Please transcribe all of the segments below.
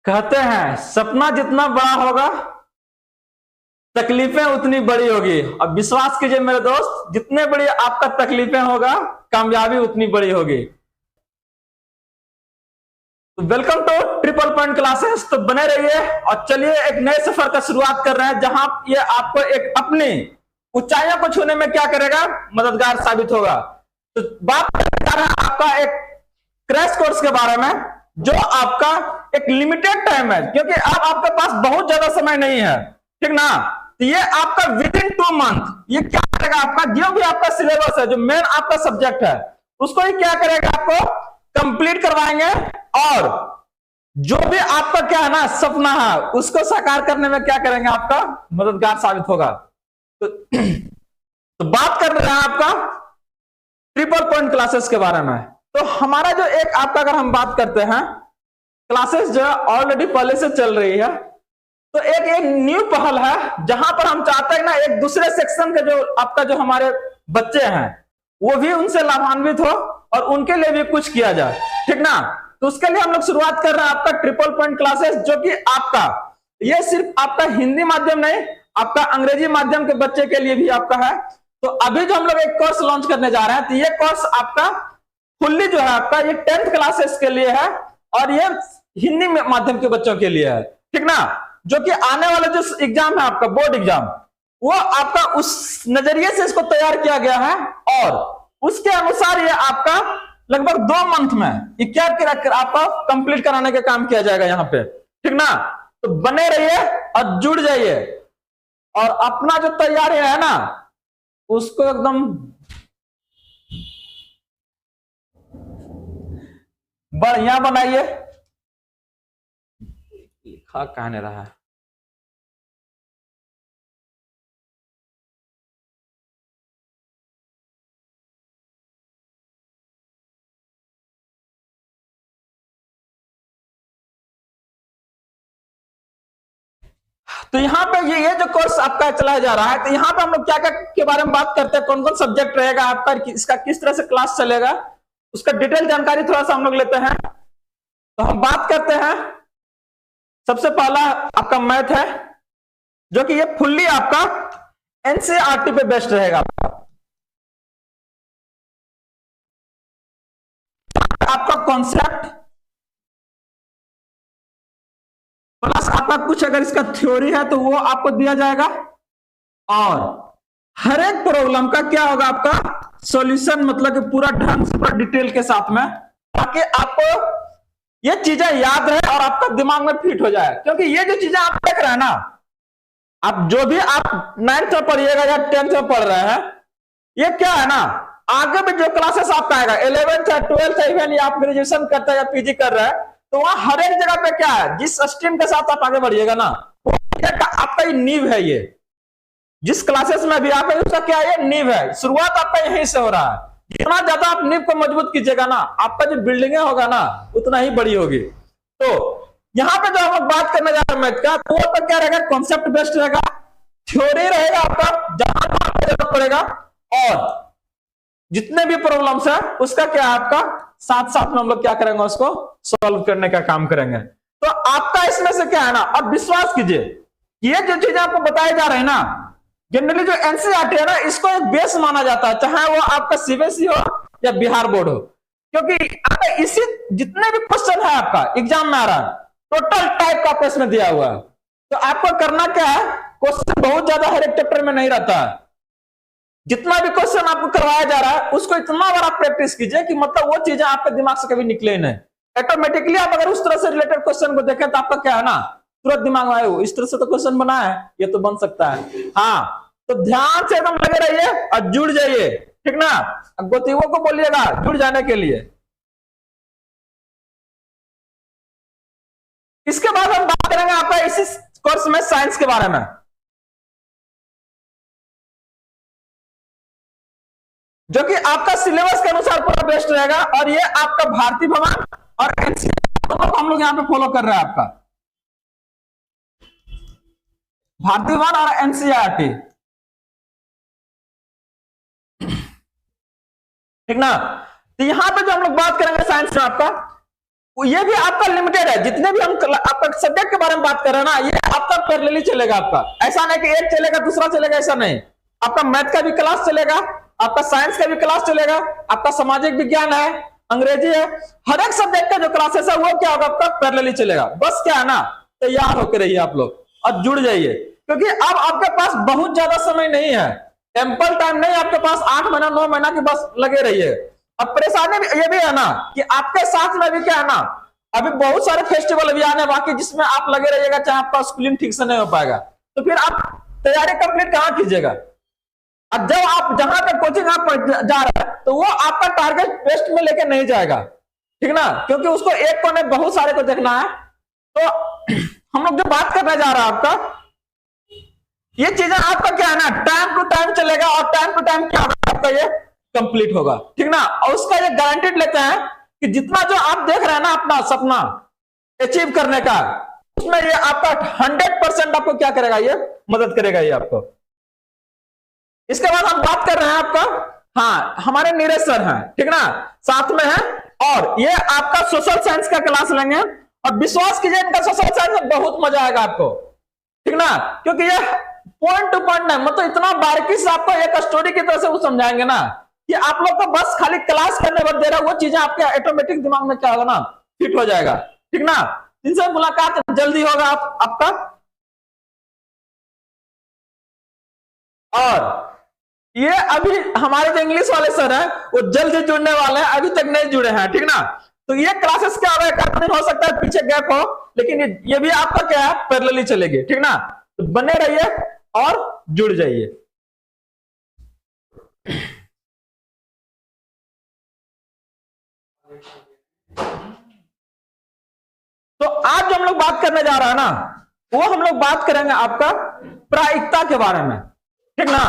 कहते हैं सपना जितना बड़ा होगा तकलीफें उतनी बड़ी होगी। अब विश्वास कीजिए मेरे दोस्त, जितने बड़ी आपका तकलीफें होगा कामयाबी उतनी बड़ी होगी। तो welcome to triple point classes. तो बने रहिए और चलिए एक नए सफर का शुरुआत कर रहे हैं जहां ये आपको एक अपनी ऊंचाइयों को छूने में क्या करेगा, मददगार साबित होगा। तो बात कर रहे हैं आपका एक क्रैश कोर्स के बारे में जो आपका एक लिमिटेड टाइम है, क्योंकि अब आपके पास बहुत ज्यादा समय नहीं है, ठीक ना। तो ये आपका विद इन 2 मंथ ये क्या करेगा, आपका जो भी आपका सिलेबस है, जो मेन आपका सब्जेक्ट है, उसको ही क्या करेगा, आपको कंप्लीट करवाएंगे। और जो भी आपका क्या है ना सपना है, उसको साकार करने में क्या करेंगे, आपका मददगार साबित होगा। तो बात कर रहे हैं आपका ट्रिपल पॉइंट क्लासेस के बारे में। तो हमारा जो एक आपका अगर हम बात करते हैं क्लासेस जो ऑलरेडी पहले से चल रही है, तो एक न्यू पहल है जहां पर हम चाहते हैं ना एक दूसरे सेक्शन के जो आपका जो हमारे बच्चे हैं वो भी उनसे लाभान्वित हो और उनके लिए भी कुछ किया जाए, ठीक ना। तो उसके लिए हम लोग शुरुआत कर रहे हैं आपका ट्रिपल पॉइंट क्लासेस, जो कि आपका ये सिर्फ आपका हिंदी माध्यम नहीं, आपका अंग्रेजी माध्यम के बच्चे के लिए भी आपका है। तो अभी जो हम लोग एक कोर्स लॉन्च करने जा रहे हैं, तो ये कोर्स आपका फुल्ली जो है आपका ये 10th क्लासेस के लिए है और ये हिंदी माध्यम के बच्चों के लिए है, ठीक ना। जो कि आने वाला जो एग्जाम है आपका बोर्ड एग्जाम, वो आपका उस नजरिए से इसको तैयार किया गया है और उसके अनुसार ये आपका लगभग 2 मंथ में ये क्या आपका कंप्लीट कराने का काम किया जाएगा यहाँ पे, ठीक ना। तो बने रहिए और जुड़ जाइए और अपना जो तैयारी है ना उसको एकदम बढ़िया बनाइए। लिखा कहने रहा है तो यहाँ पे ये जो कोर्स आपका चलाया जा रहा है, तो यहाँ पे हम लोग क्या क्या के बारे में बात करते हैं, कौन कौन सब्जेक्ट रहेगा आपका, इसका किस तरह से क्लास चलेगा, उसका डिटेल जानकारी थोड़ा सा हम लोग लेते हैं। तो हम बात करते हैं सबसे पहला आपका मैथ है, जो कि ये फुल्ली आपका एनसीईआरटी पे बेस्ड रहेगा। आपका कॉन्सेप्ट प्लस आपका कुछ अगर इसका थ्योरी है तो वो आपको दिया जाएगा और हर एक प्रॉब्लम का क्या होगा, आपका सॉल्यूशन, मतलब कि पूरा ढंग से पूरा डिटेल के साथ में, ताकि आपको ये चीजें याद रहे और आपका दिमाग में फिट हो जाए। क्योंकि ये जो चीजें आप देख रहे हैं ना, आप जो भी आप 9th में पढ़िएगा या 10th में पढ़ रहे हैं, ये क्या है ना आगे भी जो क्लासेस आपका आएगा 11th या 12th है, इवन आप ग्रेजुएशन करते हैं या पीजी कर रहे हैं, तो वहां हर एक जगह पे क्या है, जिस स्ट्रीम के साथ आप आगे बढ़िएगा ना, आपका ये नींव है। ये जिस क्लासेस में भी आप उसका क्या है, ये नींव है। शुरुआत आपका यहीं से हो रहा है। जितना ज्यादा आप नींव को मजबूत कीजिएगा ना, आपका जो बिल्डिंग होगा ना उतना ही बड़ी होगी। तो यहाँ पे जो हम लोग बात करने जा रहे हैं मैथ का, तो वो तो क्या रहेगा, कॉन्सेप्ट बेस्ड रहेगा, थ्योरी रहेगा आपका जहां जरूरत पड़ेगा, और जितने भी प्रॉब्लम्स है उसका क्या है, आपका साथ साथ में हम लोग क्या करेंगे, उसको सॉल्व करने का काम करेंगे। तो आपका इसमें से क्या है ना, अब विश्वास कीजिए ये जो चीजें आपको बताई जा रही है ना, जनरली जो एनसीईआरटी है ना, इसको एक बेस माना जाता है, चाहे वो आपका सीबीएसई हो या बिहार बोर्ड हो। क्योंकि आपका इसी जितने भी क्वेश्चन है आपका एग्जाम में आ रहा है, टोटल टाइप का प्रश्न दिया हुआ है। तो आपको करना क्या है, क्वेश्चन बहुत ज्यादा हर एक चैप्टर में नहीं रहता है, जितना भी क्वेश्चन आपको करवाया जा रहा है उसको इतना बार आप प्रैक्टिस कीजिए कि मतलब वो चीजें आपके दिमाग से कभी निकले नहीं। ऑटोमेटिकली आप अगर उस तरह से रिलेटेड क्वेश्चन को देखें तो आपका क्या है ना, तुरंत दिमाग में आए, इस तरह से तो क्वेश्चन बना है, ये तो बन सकता है। हाँ, तो ध्यान से एकदम लगे रहिए और जुड़ जाइए, ठीक ना। गोतियों को बोलिएगा जुड़ जाने के लिए। इसके बाद हम बात करेंगे आपका इसी कोर्स में साइंस के बारे में, जो कि आपका सिलेबस के अनुसार पूरा बेस्ट रहेगा। और ये आपका भारतीय भवन और एनसीईआरटी दोनों को हम लोग यहाँ पे फॉलो कर रहे हैं, आपका भारतीय भवन और एनसीईआरटी, ठीक ना। तो यहां पे जो हम लोग बात करेंगे साइंस में आपका, ये भी आपका लिमिटेड है। जितने भी हम आपका सब्जेक्ट के बारे में बात कर रहे हैं ना, ये आपका पैरेलली चलेगा। आपका ऐसा नहीं कि एक चलेगा दूसरा चलेगा, ऐसा नहीं। आपका मैथ का भी क्लास चलेगा, आपका साइंस का भी क्लास चलेगा, आपका सामाजिक विज्ञान है, अंग्रेजी है, हर एक सब्जेक्ट का जो क्लासेस है वो क्या होगा, आपका पैरेलली चलेगा। बस क्या है ना, तैयार होकर रहिए आप लोग और जुड़ जाइए, क्योंकि अब आपके पास बहुत ज्यादा समय नहीं है, एम्पल टाइम नहीं आपके पास। 8 महीना 9 महीना की बस लगे रहिए। अब परेशानी ये भी है ना कि आपके साथ में भी क्या है ना, अभी बहुत सारे फेस्टिवल अभी आने बाकी, जिसमें आप लगे रहिएगा, चाहे आपका स्कूलिंग ठीक से नहीं हो पाएगा, तो फिर आप तैयारी कंप्लीट कहाँ कीजिएगा। अब जब आप जहां पे कोचिंग आप जा रहे हैं, तो वो आपका टारगेट बेस्ट में लेके नहीं जाएगा, ठीक ना, क्योंकि उसको एक को नहीं बहुत सारे को देखना है। तो हम लोग जो बात करने जा रहे हैं आपका, ये चीजें आपका क्या है ना, टाइम टू टाइम चलेगा और टाइम टू टाइम क्या होगा आपका, ये कंप्लीट होगा, ठीक ना। और उसका ये गारंटेड लेते हैं कि जितना जो आप देख रहे हैं ना अपना सपना अचीव करने का, उसमें ये आपका 100% आपको क्या करेगा, ये मदद करेगा ये आपको। इसके बाद हम बात कर रहे हैं आपका, हाँ हमारे नीरज सर हैं, ठीक ना, साथ में है, और ये आपका सोशल साइंस का क्लास लेंगे, और विश्वास कीजिए इनका सोशल साइंस में बहुत मजा आएगा आपको, ठीक ना, क्योंकि ये पॉइंट टू पॉइंट है, मतलब इतना बारीकी से आपको एक स्टोरी की तरह से वो समझाएंगे ना कि आप लोग को बस खाली क्लास करने पर दे रहा, वो चीजें आपके ऑटोमेटिक दिमाग में क्या होगा ना, फिट हो जाएगा, ठीक ना। इनसे मुलाकात जल्दी होगा आपका। और ये अभी हमारे जो इंग्लिश वाले सर हैं वो जल्दी जुड़ने वाले हैं, अभी तक नहीं जुड़े हैं, ठीक ना। तो ये क्लासेस क्या होगा, एक दिन हो सकता है पीछे गैप हो, लेकिन ये भी आपका क्या है, पैरेलली चलेगी, ठीक ना। तो बने रहिए और जुड़ जाइए। तो आज जो हम लोग बात करने जा रहे हैं ना, वो हम लोग बात करेंगे आपका प्रायिकता के बारे में, ठीक ना,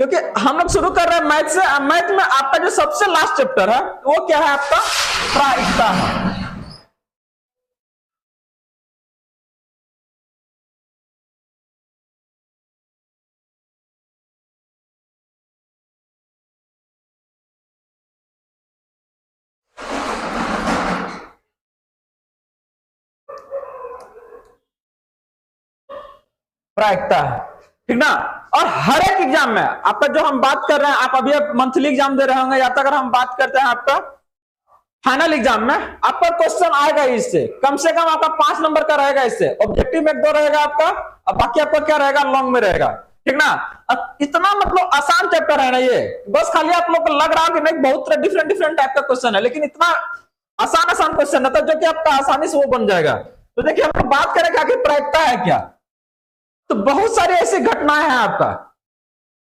क्योंकि हम लोग शुरू कर रहे हैं मैथ से। मैथ में आपका जो सबसे लास्ट चैप्टर है वो क्या है, आपका प्रायिकता है। प्रायिकता है, ठीक ना। और हर एक एग्जाम में आपका जो हम बात कर रहे हैं, आप अभी मंथली एग्जाम दे रहे होंगे, या तो अगर हम बात करते हैं आपका फाइनल एग्जाम में, आपका क्वेश्चन आएगा इससे कम से कम आपका 5 नंबर का रहेगा, इससे ऑब्जेक्टिव में 2 रहेगा आपका, और बाकी आपका क्या रहेगा, लॉन्ग में रहेगा, ठीक ना। अब इतना मतलब आसान चैप्टर है ना ये, बस खाली आप लोग को लग रहा है कि नहीं बहुत डिफरेंट डिफरेंट टाइप का क्वेश्चन है, लेकिन इतना आसान आसान क्वेश्चन है तो जो कि आपका आसानी से वो बन जाएगा। तो देखिए हम लोग बात करें कि प्रायिकता है क्या, तो बहुत सारी ऐसी घटनाएं हैं आपका,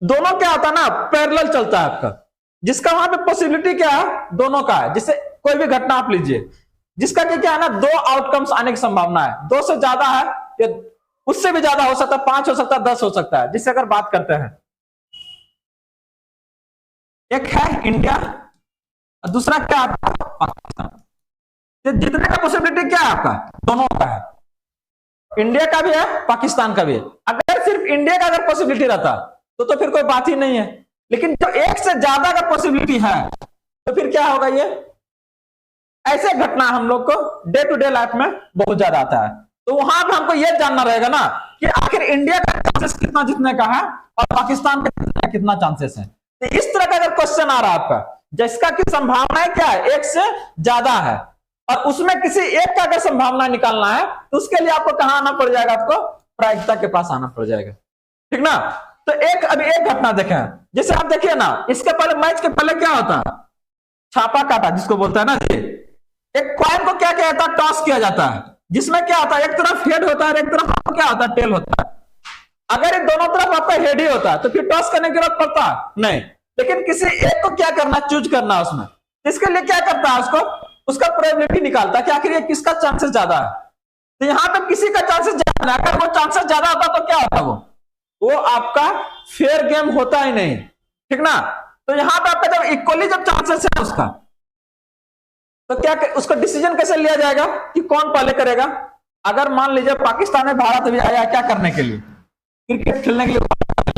दोनों क्या होता है ना, पैरेलल चलता है आपका, जिसका वहां पे पॉसिबिलिटी क्या है, दोनों का है। जिससे कोई भी घटना आप लीजिए जिसका क्या है ना, 2 आउटकम्स आने की संभावना है, 2 से ज्यादा है या उससे भी ज्यादा हो सकता है, 5 हो सकता है, 10 हो सकता है। जिससे अगर बात करते हैं, एक है इंडिया और दूसरा क्या है पाकिस्तान। जितने का पॉसिबिलिटी क्या है आपका, दोनों का है, इंडिया का भी है पाकिस्तान का भी है। अगर सिर्फ इंडिया का अगर पॉसिबिलिटी रहता तो फिर कोई बात ही नहीं है, लेकिन जो एक से ज्यादा का पॉसिबिलिटी है तो फिर क्या होगा, ये ऐसे घटना हम लोग को डे टू डे लाइफ में बहुत ज्यादा आता है। तो वहां पर हमको यह जानना रहेगा ना कि आखिर इंडिया का चांसेस कितना जीतने का है और पाकिस्तान का कितना चांसेस है। तो इस तरह का अगर क्वेश्चन आ रहा है आपका, जिसका की संभावना क्या है, एक से ज्यादा है, और उसमें किसी एक का अगर संभावना निकालना है तो उसके लिए आपको कहां आना पड़ जाएगा, आपको प्रायिकता के पास आना पड़ जाएगा, ठीक ना। तो अभी एक घटना देखें, जैसे आप देखिए ना, इसके पहले मैच के पहले क्या होता है, छापा काटा जिसको बोलता है ना, एक कॉइन को क्या जाता है, टॉस किया जाता है, जिसमें क्या होता है, एक तरफ हेड होता है और एक तरफ क्या होता है, टेल होता है। अगर ये दोनों तरफ आपका हेड ही होता है तो फिर टॉस करने की जरूरत पड़ता है नहीं, लेकिन किसी एक को क्या करना, चूज करना उसमें। इसके लिए क्या करता है, उसको उसका प्रोबेबिलिटी निकालता है कि आखिर ये किसका चांसेस ज्यादा है। तो यहां पे किसी का चांसेस ज्यादा है, अगर वो चांसेस ज्यादा होता तो क्या होता, वो आपका फेयर गेम होता ही नहीं, ठीक ना। तो यहां पे आपका जब इक्वली जब चांसेस है उसका, तो क्या उसका डिसीजन कैसे लिया जाएगा कि कौन पहले करेगा। अगर मान लीजिए पाकिस्तान में भारत भी आया क्या करने के लिए, क्रिकेट खेलने के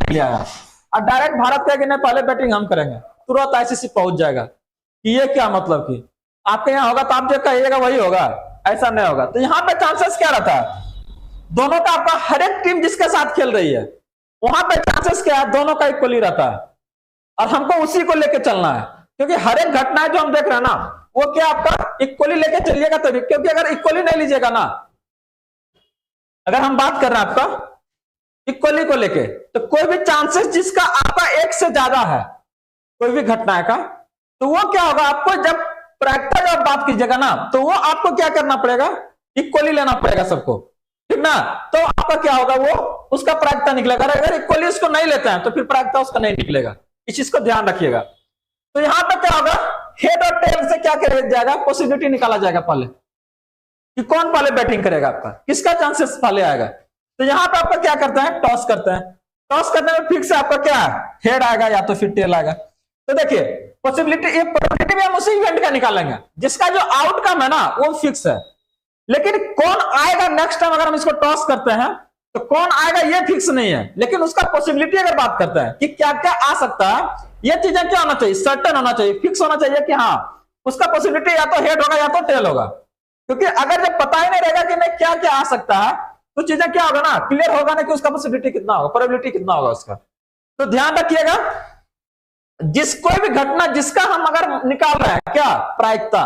लिए आया, और डायरेक्ट भारत कहेगा नहीं पहले बैटिंग हम करेंगे, तुरंत आईसीसी पहुंच जाएगा कि ये क्या मतलब कि आपके यहाँ होगा तो आप जो कहिएगा वही होगा, ऐसा नहीं होगा। तो यहाँ पे चांसेस क्या रहता है, दोनों का, आपका हर एक टीम जिसके साथ खेल रही है वहां पे चांसेस क्या है, दोनों का इक्वली रहता है। और हमको उसी को लेके चलना है, क्योंकि हर एक घटना जो हम देख रहे हैं ना, वो क्या आपका इक्वली लेके चलिएगा तभी, क्योंकि अगर इक्वली नहीं लीजिएगा ना, अगर हम बात कर रहे हैं आपका इक्वली को लेके, तो कोई भी चांसेस जिसका आपका एक से ज्यादा है कोई भी घटना का, तो वो क्या होगा, आपको जब प्रायिकता जब बात कीजिएगा ना, तो वो आपको क्या करना पड़ेगा, इक्वली लेना पड़ेगा सबको, ठीक ना। तो आपका क्या होगा, वो उसका प्रायिकता निकलेगा। अगर इक्वली उसको नहीं लेते हैं तो फिर प्रायिकता उसका नहीं निकलेगा, इस चीज को ध्यान रखिएगा। तो यहां पर क्या होगा, हेड और टेल से क्या किया जाएगा, पॉसिबिलिटी निकाला जाएगा पहले कि कौन पहले बैटिंग करेगा, आपका किसका चांसेस पहले आएगा। तो यहां पे आपका क्या करते हैं, टॉस करते हैं। टॉस करने में फिक्स आपका क्या है, हेड आएगा या तो फिर टेल आएगा। तो देखिए पॉसिबिलिटी, ये प्रोबेबिलिटी भी हम उसी इवेंट का निकालेंगे जिसका जो आउटकम है ना वो फिक्स है, लेकिन कौन आएगा नेक्स्ट टाइम अगर हम इसको टॉस करते हैं तो कौन आएगा ये फिक्स नहीं है, लेकिन उसका पॉसिबिलिटी अगर बात करते हैं कि क्या क्या आ सकता है, ये चीजें क्या होना चाहिए, सर्टेन होना चाहिए, फिक्स होना चाहिए कि हाँ उसका पॉसिबिलिटी या तो हेड होगा या तो टेल होगा। क्योंकि अगर जब पता ही नहीं रहेगा कि नहीं क्या क्या आ सकता है, तो चीजें क्या होगा ना, क्लियर होगा ना कि उसका पॉसिबिलिटी कितना होगा, प्रोबेबिलिटी कितना होगा उसका। तो ध्यान रखिएगा, जिस कोई भी घटना जिसका हम अगर निकाल रहे हैं क्या प्रायिकता,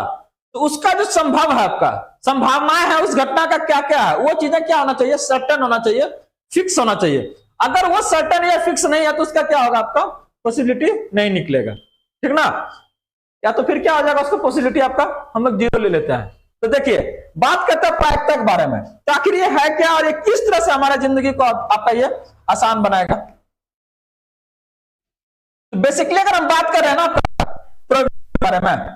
तो उसका जो संभव है, आपका संभावनाएं है उस घटना का क्या क्या है, वो चीजें क्या होना चाहिए, सर्टेन होना चाहिए, फिक्स होना चाहिए। अगर वो सर्टेन या फिक्स नहीं है तो उसका क्या होगा, आपका पॉसिबिलिटी नहीं निकलेगा, ठीक ना। या तो फिर क्या हो जाएगा, उसका पॉसिबिलिटी आपका हम लोग 0 ले लेते हैं। तो देखिए बात करते हैं प्रायिकता के बारे में, तो आखिर ये है क्या और ये किस तरह से हमारा जिंदगी को आपका ये आसान बनाएगा। तो बेसिकली अगर हम बात कर रहे हैं ना प्रोबेबिलिटी के बारे में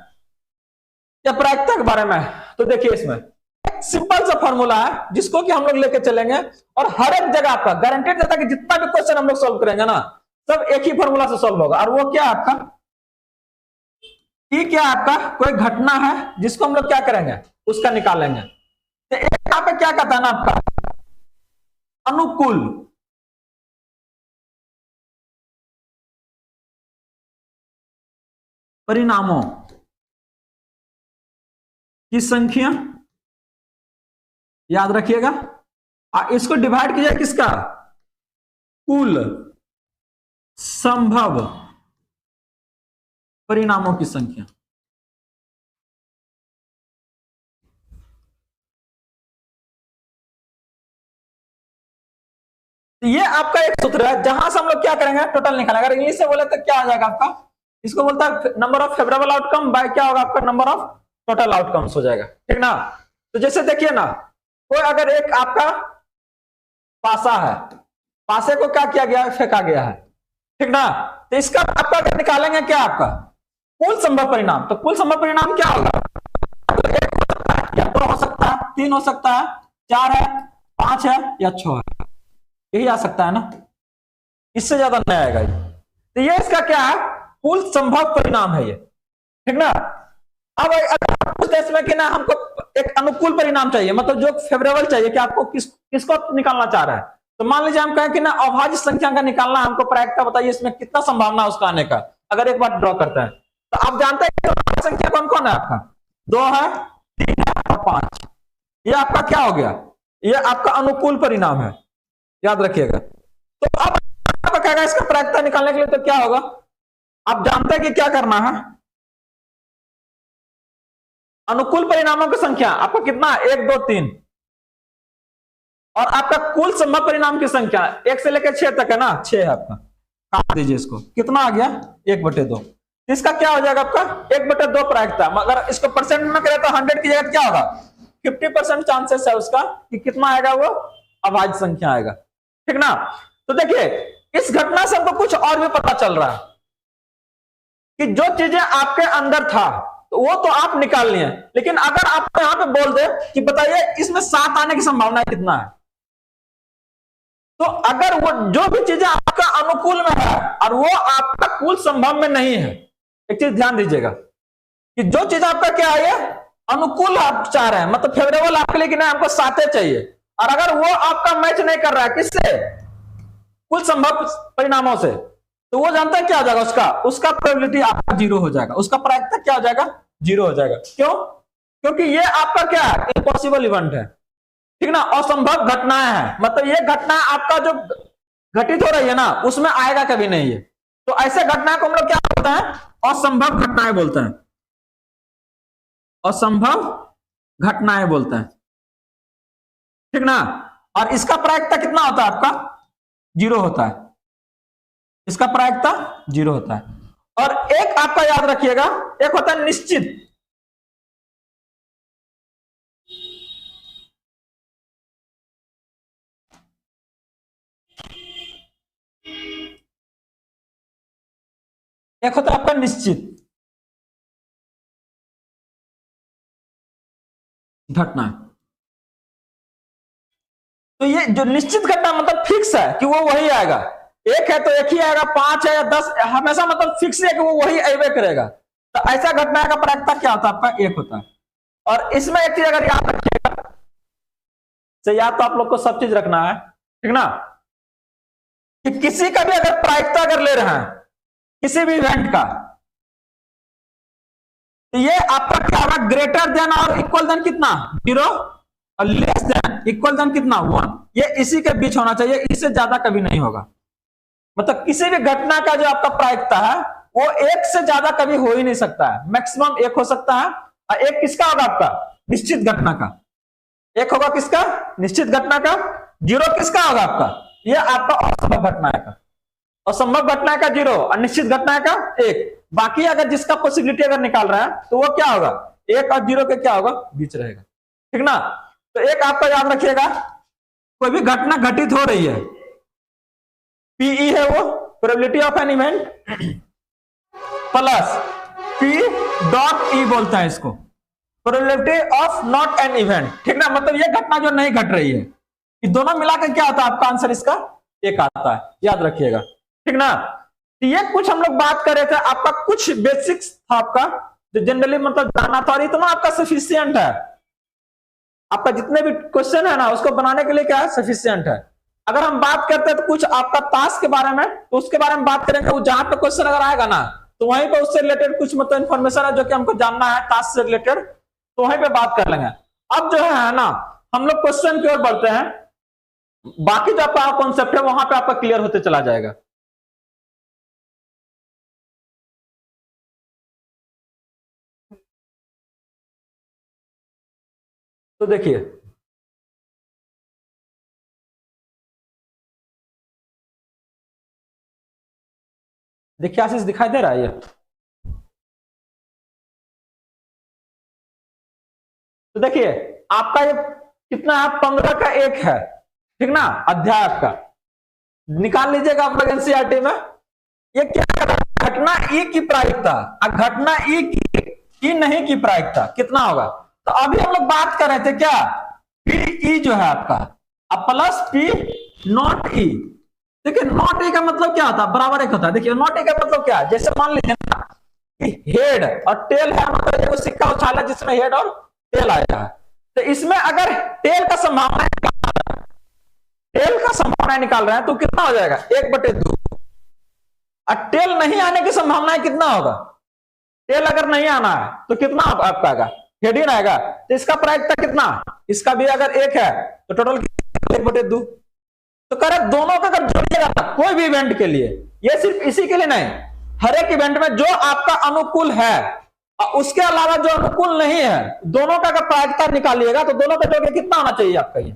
या प्रायिकता के बारे में, तो देखिए इसमें एक सिंपल सा फॉर्मूला है जिसको कि हम लोग लेके चलेंगे और हर एक जगह आपका गारंटेड रहता है कि जितना भी क्वेश्चन हम लोग सॉल्व करेंगे ना, सब एक ही फॉर्मूला से सॉल्व होगा। और वो क्या है आपका, क्या आपका कोई घटना है जिसको हम लोग क्या करेंगे, उसका निकालेंगे। तो एक यहाँ पे क्या कहता है ना आपका, अनुकूल परिणामों की संख्या, याद रखिएगा, इसको डिवाइड किया किसका, कुल संभव परिणामों की संख्या। तो ये आपका एक सूत्र है जहां से हम लोग क्या करेंगे, टोटल निकालेंगे। अगर इंग्लिश से बोले तो क्या आ जाएगा आपका, इसको बोलता है number of favourable outcome by क्या होगा आपका, नंबर ऑफ टोटल आउटकम्स हो जाएगा, ठीक ना। तो जैसे देखिए ना, कोई अगर एक आपका पासा है, पासे को क्या किया गया है, फेंका गया है, ठीक ना। तो इसका आपका अगर निकालेंगे क्या, आपका कुल संभव परिणाम। तो कुल संभव परिणाम क्या होगा, तो 1 हो सकता है या 2 हो सकता है, 3 हो सकता है, 4 है, 5 है या 6 है, यही आ सकता है ना, इससे ज्यादा नहीं आएगा ये। तो ये इसका क्या है, कुल संभव परिणाम है ये, ठीक ना। अब अगर पूछते इसमें कि ना हमको एक अनुकूल परिणाम चाहिए, मतलब जो फेवरेबल चाहिए कि आपको किसको निकालना चाह रहा है, तो मान लीजिए हम कहें कि ना अभाज्य संख्या का निकालना, हमको प्रायिकता बताइए इसमें कितना संभावना है उसका आने का। अगर एक बार ड्रॉ करते हैं तो आप जानते हैं कि अभाज्य संख्या कौन कौन है, आपका 2 है, 3 है और 5। ये आपका क्या हो गया, ये आपका अनुकूल परिणाम है, याद रखिएगा। तो अब कहेगा इसका प्रायिकता निकालने के लिए तो क्या होगा, आप जानते हैं कि क्या करना है, अनुकूल परिणामों की संख्या आपका कितना, 1 2 3, और आपका कुल संभव परिणाम की संख्या 1 से लेकर 6 तक है ना, 6 है आपका, काट दीजिए इसको, कितना आ गया 1/2। इसका क्या हो जाएगा आपका 1/2 प्रायिकता। मगर इसको परसेंट में करें तो 100 की जगह क्या होगा, 50% चांसेस है उसका कि कितना आएगा, वो अभाज्य संख्या आएगा, ठीक ना। तो देखिए इस घटना से हमको कुछ और भी पता चल रहा है कि जो चीजें आपके अंदर था तो वो तो आप निकाल लिए, लेकिन अगर आप यहां पे बोल दे कि बताइए इसमें 7 आने की संभावना कितना है, तो अगर वो जो भी चीजें आपका अनुकूल में है और वो आपका कुल संभव में नहीं है, एक चीज ध्यान दीजिएगा कि जो चीज आपका क्या है अनुकूल आप चाह रहे हैं, मतलब फेवरेबल आपके लिए कि नहीं हमको 7 चाहिए, और अगर वो आपका मैच नहीं कर रहा है किससे, कुल संभव परिणामों से, तो वो जानता है क्या हो जाएगा, उसका प्रोबेबिलिटी आपका 0 हो जाएगा, उसका प्रायिकता क्या हो जाएगा जीरो हो जाएगा। क्यों? क्योंकि ये आपका क्या है, इम्पॉसिबल इवेंट है, ठीक ना, असंभव घटनाएं हैं, मतलब ये घटना आपका जो घटित हो रही है ना उसमें आएगा कभी नहीं है। तो ऐसे घटना को हम लोग क्या बोलते हैं, असंभव घटनाएं बोलते हैं, असंभव घटनाएं बोलते हैं, ठीक ना। और इसका प्रायिकता कितना होता है आपका, जीरो होता है, इसका प्रायिकता जीरो होता है। और एक आपका याद रखिएगा, एक होता है निश्चित, एक होता है आपका निश्चित घटना। तो ये जो निश्चित घटना मतलब फिक्स है कि वो वही आएगा, एक है तो एक ही आएगा, 5 है या 10, हमेशा मतलब फिक्स है कि वो वही आएगा करेगा। तो ऐसा घटना का प्रायिकता क्या होता है आपका, एक होता है। और इसमें एक चीज अगर याद रखिएगा, तो या तो आप लोग को सब चीज रखना है, ठीक ना, कि किसी का भी अगर प्रायिकता अगर ले रहे हैं किसी भी इवेंट का, तो ये आपका क्या होगा, ग्रेटर देन और इक्वल देन कितना, जीरो, और लेस देन इक्वल देन कितना, 1। ये इसी के बीच होना चाहिए, इससे ज्यादा कभी नहीं होगा। मतलब किसी भी घटना का जो आपका प्रायिकता है वो एक से ज्यादा कभी हो ही नहीं सकता है, मैक्सिमम एक हो सकता है। और एक किसका होगा आपका, निश्चित घटना का, एक होगा किसका, निश्चित घटना का, जीरो किसका होगा आपका, ये आपका असंभव घटना का, असंभव घटना का जीरो और निश्चित घटना का एक। बाकी अगर जिसका पॉसिबिलिटी अगर निकाल रहा है तो वो क्या होगा, एक और जीरो के क्या होगा, बीच रहेगा, ठीक ना। तो एक आपका याद रखिएगा, कोई भी घटना घटित हो रही है, पीई है वो probability of an event plus P dot E बोलता है इसको, probability of not an event, ठीक ना। मतलब ये घटना जो नहीं घट रही है, ये दोनों मिलाकर क्या आता है आपका आंसर इसका एक आता है, याद रखिएगा, ठीक ना। तो ये कुछ हम लोग बात कर रहे थे, आपका कुछ बेसिक्स था आपका जो जनरली मतलब जानना था, और इतना आपका सफिशियंट है, आपका जितने भी क्वेश्चन है ना उसको बनाने के लिए क्या है, सफिशियंट है। अगर हम बात करते हैं तो कुछ आपका टास्क के बारे में, तो उसके बारे में बात करेंगे, वो जहां पे क्वेश्चन अगर आएगा ना तो वहीं पे उससे रिलेटेड कुछ मतलब इन्फॉर्मेशन है जो कि हमको जानना है टास्क से रिलेटेड, तो वहीं पे बात कर लेंगे। अब जो है ना हम लोग क्वेश्चन की ओर बढ़ते हैं, बाकी जो आपका कॉन्सेप्ट है वहां पे आपका क्लियर होते चला जाएगा। तो देखिए देखिए आशीष दिखाई दे रहा है ये, तो देखिए आपका ये कितना है, 15 का एक है, ठीक ना, अध्याय का निकाल लीजिएगा आप लोग एनसीईआरटी में। ये क्या कर रहा है, घटना ई की प्रायिकता, घटना ई की नहीं की प्रायिकता कितना होगा। तो अभी हम लोग बात कर रहे थे क्या, पी ई जो है आपका, अब प्लस पी नॉट ई। देखिए नॉट ई का मतलब क्या होता है, बराबर एक होता है। देखिए नॉट ई का मतलब क्या है, जैसे मान लीजिए ना हेड और टेल है, मतलब वो सिक्का उछाला जिसमें हेड और टेल आया है, तो इसमें अगर टेल का संभावना निकाल रहे हैं तो कितना हो जाएगा, 1/2। और टेल नहीं आने की संभावना कितना होगा, टेल अगर नहीं आना है तो कितना आपका आएगा, हेड ही आएगा। तो इसका प्रायिकता कितना, इसका भी अगर एक है तो टोटल 1/2। तो कह रहे दोनों का अगर जोड़िएगा कोई भी इवेंट के लिए, ये सिर्फ इसी के लिए नहीं, हर एक इवेंट में जो आपका अनुकूल है और उसके अलावा जो अनुकूल नहीं है, दोनों का अगर प्रायिकता निकालिएगा तो दोनों का जोड़ के कितना आना चाहिए आपका, ये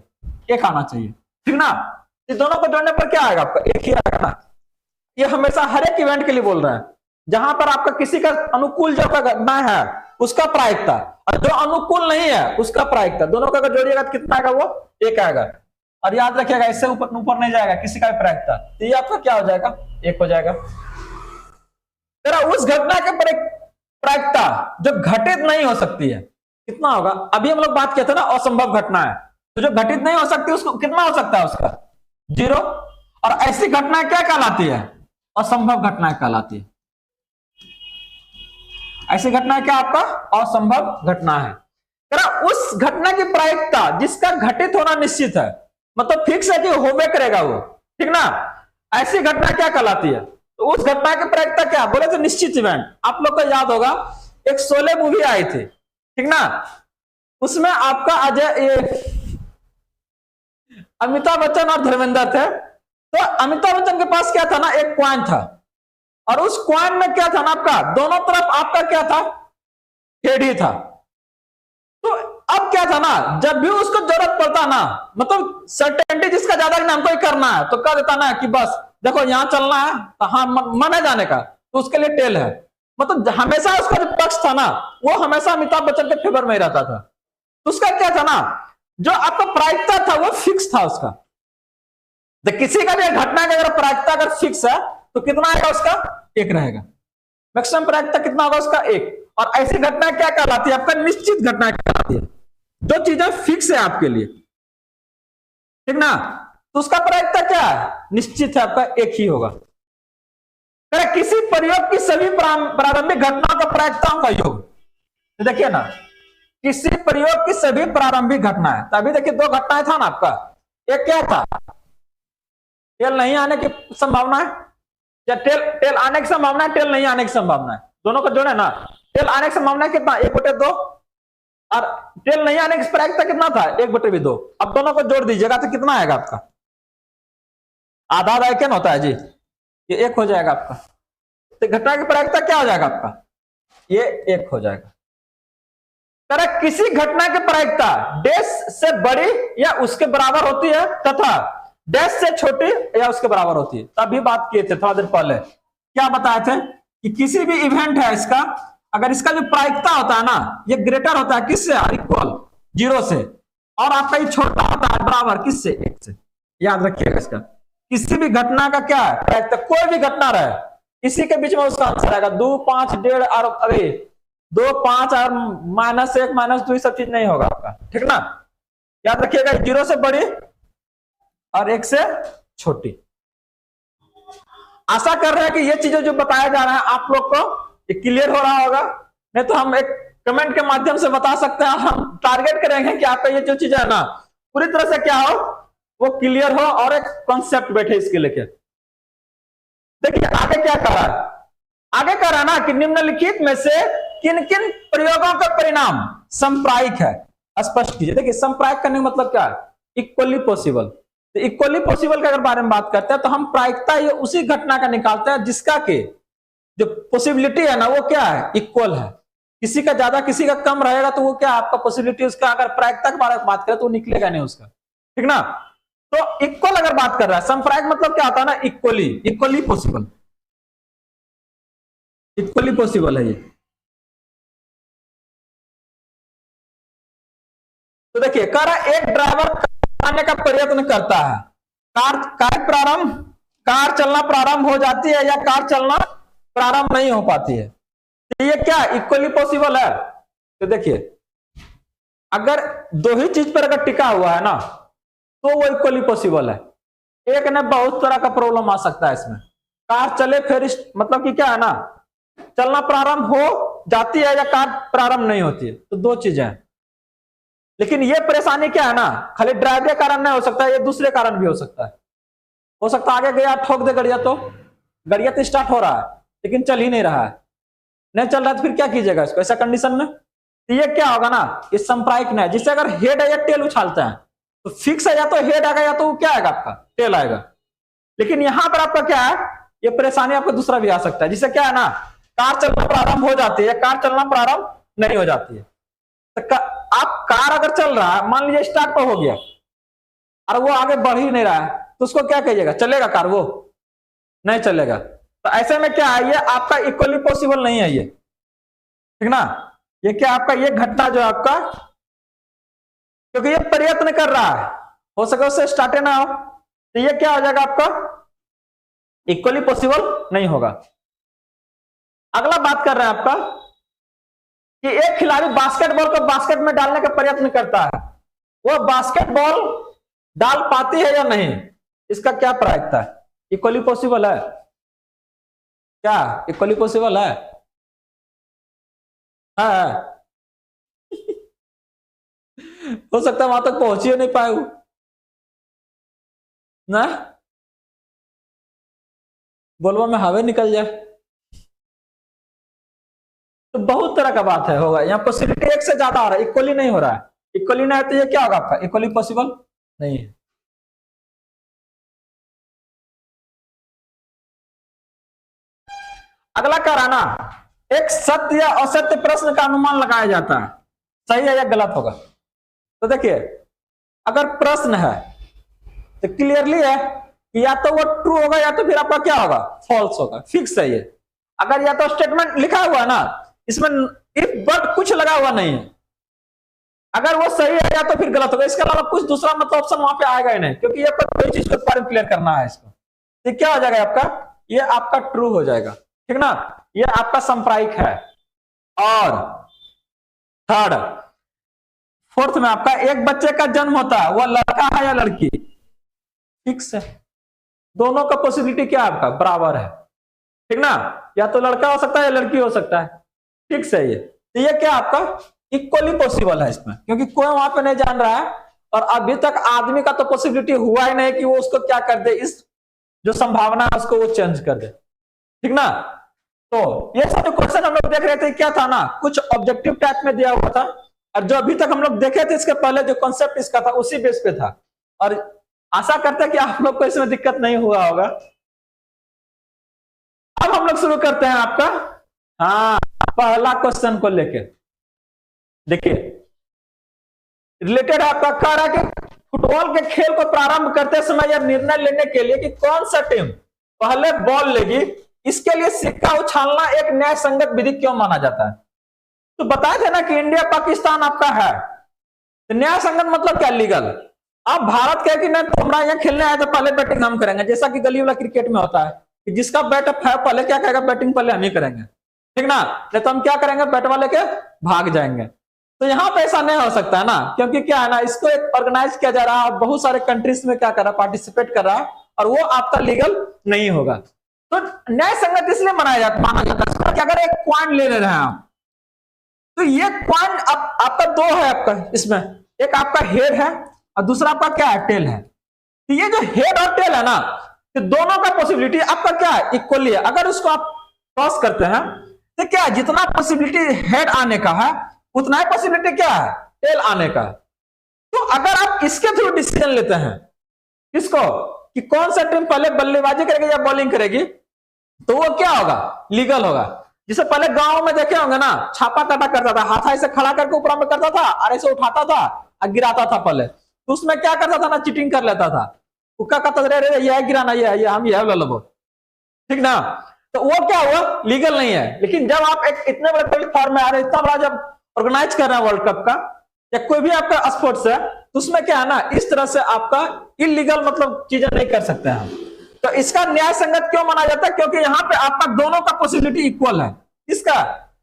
एक आना चाहिए, ठीक ना। इस दोनों को जोड़ने पर क्या आएगा आपका, एक ही आएगा ना। ये हमेशा हर एक इवेंट के लिए बोल रहे हैं, जहां पर आपका किसी का अनुकूल जो घटना है उसका प्रायिकता और जो अनुकूल नहीं है उसका प्रायिकता, दोनों का अगर जोड़िएगा तो कितना आएगा, वो एक आएगा। और याद रखिएगा इससे ऊपर ऊपर नहीं जाएगा किसी का भी प्रायिकता, तो ये आपका क्या हो जाएगा, एक हो जाएगा। तेरा उस घटना के प्रायिकता जो घटित नहीं हो सकती है कितना होगा। अभी हम लोग बात किए थे ना असंभव घटना है, तो जो घटित नहीं हो सकती उसको कितना हो सकता है, उसका 0। और ऐसी घटना क्या कहलाती है, असंभव घटना कहलाती है। ऐसी घटना क्या आपका असंभव घटना है। उस घटना की प्रायिकता जिसका घटित होना निश्चित है, मतलब फिक्स है कि होबे करेगा वो, ठीक ना, ऐसी घटना क्या कहलाती है। तो उस घटना की प्रायिकता क्या बोले तो निश्चित इवेंट। आप लोग को याद होगा एक शोले मूवी आई थी, ठीक ना, उसमें आपका अजय ये अमिताभ बच्चन और धर्मेंद्र थे। तो अमिताभ बच्चन के पास क्या था ना, एक कॉइन था, और उस कॉइन में क्या था ना, आपका दोनों तरफ आपका क्या था, हेड ही था। तो अब क्या था ना, जब भी उसको जरूरत पड़ता ना, मतलब सर्टेनिटी जिसका ज्यादा कि हमको ही करना है, तो कह देता ना कि बस देखो यहाँ चलना है, तो हाँ मन है जाने का, तो उसके लिए टेल है। मतलब हमेशा उसका जो पक्ष था ना, वो हमेशा अमिताभ बच्चन के फेवर में ही रहता था। तो उसका क्या था ना, जो आपका प्रायिकता था वो फिक्स था उसका। तो किसी का भी घटना का अगर प्रायिकता अगर फिक्स है तो कितना आएगा उसका, एक रहेगा। मैक्सिमम प्रायिकता कितना होगा उसका, एक। और ऐसी घटना क्या कहलाती है, आपका निश्चित घटना कहलाती है, जो चीजें फिक्स है आपके लिए, ठीक ना, तो उसका प्रायिकता क्या है, निश्चित है, आपका एक ही होगा। किसी प्रयोग की सभी प्रारंभिक घटनाओं का प्रायिकताओं का योग, तो देखिए ना, किसी प्रयोग की सभी प्रारंभिक घटनाएं, तभी देखिए दो घटनाएं था ना आपका, एक क्या था, टेल नहीं आने की संभावना है, या टेल टेल आने की संभावना है, टेल नहीं आने की संभावना है, दोनों को जोड़े ना, टेल आने की संभावना कितना, 1/2, और टेल नहीं आने की प्रायिकता कितना था, 1/2। अब दोनों को जोड़ दीजिएगा तो कितना आएगा आपका, आधा आधा क्या होता है जी, ये एक हो जाएगा आपका। तो घटना की प्रायिकता क्या हो जाएगा आपका, ये एक हो जाएगा। तरह किसी घटना की प्रायिकता डैश से बड़ी या उसके बराबर होती है, तथा डैश से छोटी या उसके बराबर होती है। तभी बात किए थे थोड़ा देर पहले, क्या बताए थे कि किसी भी इवेंट है इसका, अगर इसका जो प्रायिकता होता है ना, ये ग्रेटर होता है किससे, इक्वल 0 से, और आपका ये छोटा होता है बराबर किससे, 1 से। याद रखिएगा इसका, किसी भी घटना का क्या है प्रायिकता, कोई भी घटना रहे, इसी के बीच में उसका आंसर आएगा। 2, 5, 1.5 और अरे 2, 5 और -1 -2 सब चीज नहीं होगा आपका, ठीक ना। याद रखिएगा 0 से बड़ी और 1 से छोटी। आशा कर रहे हैं कि ये चीजें जो बताया जा रहा है आप लोग को ये क्लियर हो रहा होगा। नहीं तो हम एक कमेंट के माध्यम से बता सकते हैं, हम टारगेट करेंगे कि आपका ये जो चीज है ना पूरी तरह से क्या हो, वो क्लियर हो और एक कॉन्सेप्ट बैठे इसके लेके। देखिए आगे क्या कर रहा है, आगे कह रहा है ना कि निम्नलिखित में से किन किन प्रयोगों का परिणाम संप्रायिक है, स्पष्ट कीजिए। देखिए संप्रायिक करने का मतलब क्या है, इक्वली पॉसिबल। तो इक्वली पॉसिबल के अगर बारे में बात करते हैं तो हम प्रायिकता ये उसी घटना का निकालते हैं जिसका के जो पॉसिबिलिटी है ना वो क्या है, इक्वल है। किसी का ज्यादा किसी का कम रहेगा तो वो क्या आपका पॉसिबिलिटी उसका, अगर प्रायिकता के बारे में बात करें तो निकलेगा नहीं उसका, ठीक ना। तो इक्वल अगर बात कर रहा है, संप्रायिक मतलब क्या होता है ना, equally, equally possible, equally possible है ये। तो देखिए कह रहा एक ड्राइवर आने का प्रयत्न करता है, कार चलना प्रारंभ हो जाती है या कार चलना प्रारंभ नहीं हो पाती है, तो ये क्या इक्वली पॉसिबल है। तो देखिए अगर दो ही चीज पर अगर टिका हुआ है ना तो वो इक्वली पॉसिबल है। एक ने बहुत तरह का प्रॉब्लम आ सकता है इसमें, कार चले फिर मतलब कि क्या है ना, चलना प्रारंभ हो जाती है या कार प्रारंभ नहीं होती है, तो दो चीजें हैं। लेकिन ये परेशानी क्या है ना, खाली ड्राइवर कारण नहीं हो सकता, ये दूसरे कारण भी हो सकता है। हो सकता है आगे गया ठोक दे गड़िया, तो गड़िया तो स्टार्ट हो रहा है लेकिन चल ही नहीं रहा है, नहीं चल रहा है तो फिर क्या कीजिएगा इसको ऐसा कंडीशन में। तो ये क्या होगा ना, ये संप्रायिक नहीं है। जिससे अगर हेड है या टेल उछालते हैं तो फिक्स है, या तो हेड आएगा या तो क्या आएगा आपका टेल आएगा। लेकिन यहां पर आपका क्या है, ये परेशानी आपको दूसरा भी आ सकता है, जिससे क्या है ना, कार चलना प्रारंभ हो जाती है, कार चलना प्रारंभ नहीं हो जाती है। तो आप कार अगर चल रहा है, मान लीजिए स्टार्ट पर हो गया और वो आगे बढ़ ही नहीं रहा है, तो उसको क्या कहिएगा, चलेगा कार, वो नहीं चलेगा। तो ऐसे में क्या है, ये आपका इक्वली पॉसिबल नहीं है ये, ठीक ना। ये क्या आपका ये घटना जो है आपका, क्योंकि ये प्रयत्न कर रहा है, हो सके उससे स्टार्ट ना हो, तो ये क्या हो जाएगा आपका इक्वली पॉसिबल नहीं होगा। अगला बात कर रहे हैं आपका कि एक खिलाड़ी बास्केटबॉल को बास्केट में डालने का प्रयत्न करता है, वो बास्केटबॉल डाल पाती है या नहीं, इसका क्या प्रायिकता है, इक्वली पॉसिबल है क्या, इक्वली पॉसिबल है, हाँ। हो सकता है वहां तक पहुंच ही नहीं पाए ना, बोलवा में हवा निकल जाए। तो बहुत तरह का बात है होगा, यहाँ पॉसिबिलिटी एक से ज्यादा आ रहा है, इक्वली नहीं हो रहा है। इक्वली नहीं है तो ये क्या होगा आपका, इक्वली पॉसिबल नहीं है। अगला कह रहा ना, एक सत्य या असत्य प्रश्न का अनुमान लगाया जाता है, सही है या गलत होगा। तो देखिए, अगर प्रश्न है तो क्लियरली है कि या तो वो ट्रू होगा या तो फिर आपका क्या होगा, फॉल्स होगा, फिक्स है ये। अगर या तो स्टेटमेंट लिखा हुआ है ना, इसमें इफ बट कुछ लगा हुआ नहीं है, अगर वो सही है या तो फिर गलत होगा, इसके अलावा कुछ दूसरा मतलब ऑप्शन वहां पे आएगा ही नहीं, क्योंकि ये पर कोई चीज को क्लियर करना है इसको। तो क्या हो जाएगा आपका, ये आपका ट्रू हो जाएगा, ठीक ना, ये आपका संप्रायिक है। और थर्ड, फोर्थ में आपका एक बच्चे का जन्म होता है, वो लड़का है या लड़की, फिक्स है, दोनों का पॉसिबिलिटी क्या है आपका, बराबर है, ठीक ना, या तो लड़का हो सकता है या लड़की हो सकता है, फिक्स है ये। तो ये क्या आपका इक्वली पॉसिबल है इसमें, क्योंकि कोई वहां पे नहीं जान रहा है, और अभी तक आदमी का तो पॉसिबिलिटी हुआ ही नहीं कि वो उसको क्या कर दे, इस जो संभावना है उसको वो चेंज कर दे, ठीक ना। तो ये सब क्वेश्चन हम लोग देख रहे थे, क्या था ना, कुछ ऑब्जेक्टिव टाइप में दिया हुआ था, और जो अभी तक हम लोग देखे थे इसके पहले जो कॉन्सेप्ट इसका था उसी बेस पे था, और आशा करते हैं कि आप लोग को इसमें दिक्कत नहीं हुआ होगा। अब हम लोग शुरू करते हैं आपका हाँ पहला क्वेश्चन को लेके। देखिए, रिलेटेड आपका कह रहा है कि फुटबॉल के खेल को प्रारंभ करते समय यह निर्णय लेने के लिए कि कौन सा टीम पहले बॉल लेगी, इसके लिए सिक्का उछालना एक न्याय संगत विधि क्यों माना जाता है। तो बताए थे ना कि इंडिया पाकिस्तान आपका है, तो न्याय संगत मतलब क्या, लीगल। अब भारत कहे कि नहीं तुम्हारा यहाँ खेलने आए तो पहले बैटिंग हम करेंगे, जैसा कि गली वाला क्रिकेट में होता है कि जिसका बैट अप है पहले क्या कहेगा, बैटिंग पहले हम ही करेंगे, ठीक ना, नहीं तो हम क्या करेंगे, बैट वाले के भाग जाएंगे। तो यहाँ पे ऐसा नहीं हो सकता है ना, क्योंकि क्या है ना, इसको एक ऑर्गेनाइज किया जा रहा है, बहुत सारे कंट्रीज में क्या कर रहा है, पार्टिसिपेट कर रहा है, और वो आपका लीगल नहीं होगा। तो न्याय संगत इसलिए माना जाता है कि अगर एक पॉइंट ले रहे हैं आप, तो ये पॉइंट आपका दो है आपका इसमें, एक आपका हेड है और दूसरा आपका क्या है, टेल है। तो ये जो हेड और टेल है ना, तो दोनों का पॉसिबिलिटी आपका क्या है, इक्वली है। अगर उसको आप क्रॉस करते हैं तो क्या जितना पॉसिबिलिटी हेड आने का है उतना ही पॉसिबिलिटी क्या है, टेल आने का। तो अगर आप इसके थ्रू डिसीजन लेते हैं किसको, कि कौन सा टीम पहले बल्लेबाजी करेगी या बॉलिंग करेगी, तो वो क्या होगा, लीगल होगा। जिसे पहले गांव में देखे होंगे ना, छापा काटा करता था, हाथ ऐसे खड़ा करके ऊपर में करता था और ऐसे उठाता था और गिराता था पहले, तो उसमें क्या करता था ना, चीटिंग कर लेता था, उक्का कहता रे ये गिराना, ये हम ये ले लो, ठीक ना। तो वो क्या हुआ, लीगल नहीं है। लेकिन जब आप एक इतने बड़े प्लेटफॉर्म में आ रहे, इतना बड़ा जब ऑर्गेनाइज कर रहे हैं वर्ल्ड कप का या कोई भी आपका स्पोर्ट्स है, तो उसमें क्या है ना, इस तरह से आपका इलीगल मतलब चीजें नहीं कर सकते हैं हम। तो इसका न्याय संगत क्यों माना जाता है, क्योंकि यहाँ पे आपका दोनों का पॉसिबिलिटी इक्वल है। इसका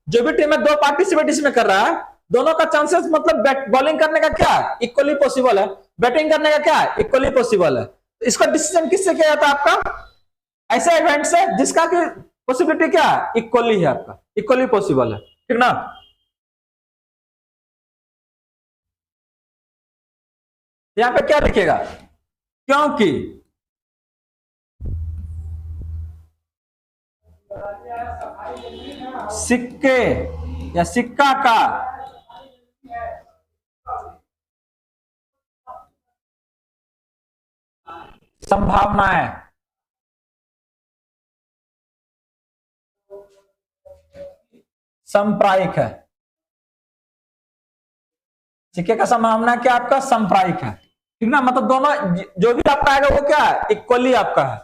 जो भी टीम में दो पार्टिसिपेट इसमें कर रहा है, दोनों का चांसेस मतलब बॉलिंग करने का क्या इक्वली पॉसिबल है, बैटिंग करने का क्या इक्वली पॉसिबल है। तो इसका डिसीजन किससे किया जाता है, आपका ऐसे इवेंट से जिसका की पॉसिबिलिटी क्या इक्वली है, आपका इक्वली पॉसिबल है, ठीक ना। यहां पे क्या लिखेगा, क्योंकि सिक्के या सिक्का का संभावनाएं संप्रायिक है। सिक्के का संभावना क्या आपका संप्रायिक है, ठीक ना, मतलब दोनों जो भी आपका आएगा वो क्या है, इक्वली आपका है,